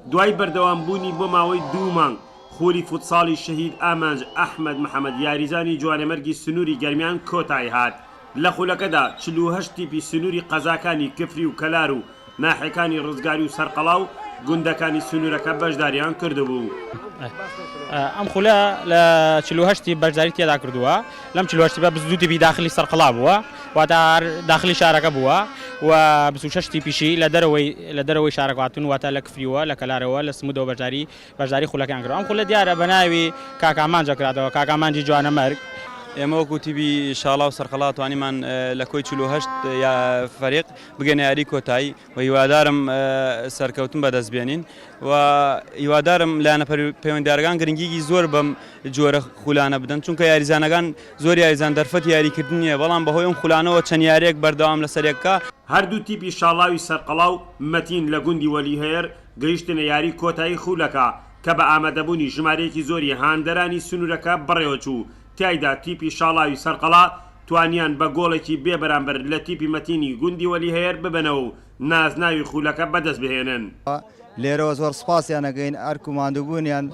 دوای بەردەوامبوونی بۆ ماوەی 2 مانگ خولی فوتساڵی شەهید ئامانج ئەحمەد محەممەد یاریزانی جوانەمەرگی سنووری گەرمیان کۆتایی هات لە خولەکەدا 48 تیپی سنووری قەزاکانی کفری و کەلار و ناحەکانی ڕزگاری و سەرقەڵاو گوندەکانی سنوورەکە بەشداریان کردبوو. ئەم خولە لە 48 بەشداری تێدا کردووە لەم 48 بە 22 تیپی داخلی سەرقەڵا بووە واتە داخلی شارەکە بووە و 26 تیپیشی لە دەرەوەی شارەکەهاتون واتە لە کفریوە لە کەلارەوە لە سمودەوە بەشداری خولەکان کردەوە. ئەم خولە دیارە بە ناوی کاکامانجە کراتەوە کاکامانجی جوانەمەرگ. ئێمە وەکو تیبی شاڵا و سەرقەڵا توانیمان لە کۆی 48 یا فەریق بگەنە یاری کۆتایی و هیوادارم سەرکەوتن بەدەستبێنین و هیوادارم لایەنە پەیوەندیدارەکان گرنگیی زۆر بەم جۆرە خولانە بدەن چونکە یاریزانەکان زۆر یاریزان دەرفەت یاریکردن نیە بەڵام بەهۆی ئەم خولانەوە چەند یاریەک بەردەوام لەسەرێککە. هەردوو تیپی شاڵاوی سەرقەڵاو مەتین لە گوندی وەلیهەیەر گەیشتنە یاری کۆتایی خولەکە کە بە ئامادەبوونی ژمارەیەکی زۆری هاندەرانی سنوورەکە بەڕێوەچوو. تایدا تیپی شاڵاوی سەرقەڵا توانیان بە گۆڵێکی بێبەرامبەر لە تیپی مەتینی گوندی وەلیهەیەر ببنەوە و نازناوی خولەکە بەدەست بهێنن. لێرەوە زۆر سپاسیان ئەگەین ئەرک و ماندووبوونیان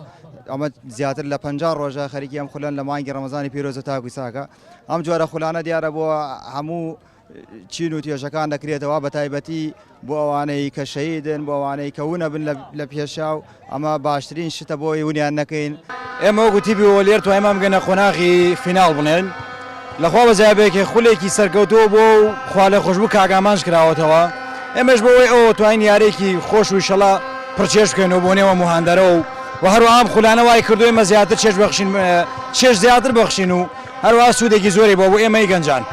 ئەمە زیاتر لە 50 ڕۆژە خەریکی ئەم خولەن لە مانگی ڕەمەزانی پیرۆزە تاکوی ساکە. ئەم جۆرە خولانە دیارە بۆ هەموو چین و توێژەکان دەکرێتەوە بە تایبەتی بۆ ئەوانەی کە شەهیدن بۆ ئەوانەی کە ونە بن لە پێشاو ئەمە باشترین شتە بۆی ونیان نەکەین. ئێمە وەکو تیبی وەلێر توانمان بگەنە قۆناغی فیناڵ بڵێن لەخوا بەجابێکی خولێکی سەرکەوتووە بۆ خوا لە خۆشببوو کاگامانج کراوەتەوە. ئێمەش بۆەوەی ئەوە توانین یارێکی خۆش و شەڵا پرچێش بکەینەوە بۆ نێوە موهاندەرەوە و هەروەها ئەم خولانە وای کردووە ئێمە زیاتر چێش زیاتر بەخشین و هەروەها سوودێکی زۆری بۆ ئێمەی گەنجان.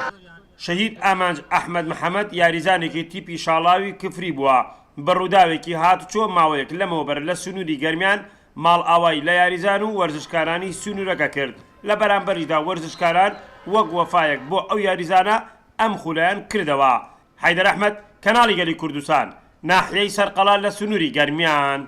شەهید ئامانج ئەحمەد محەممەد یاریزانێکی تیپی شاڵاوی کفری بووە بە ڕووداوێکی هاتوچۆ ماوەیەک لەمەوەبەر لە سنووری گەرمیان ماڵ ئاوای لە یاریزان و وەرزشکارانی سنوورەکە کرد لە بەرامبەریدا وەرزشکاران وەک وەفایەک بۆ ئەو یاریزانە ئەم خولایان کردەوە. حەیدەر ئەحمەد کەناڵی گەلی کوردستان ناحیەی سەرقەڵا لە سنووری گەرمیان.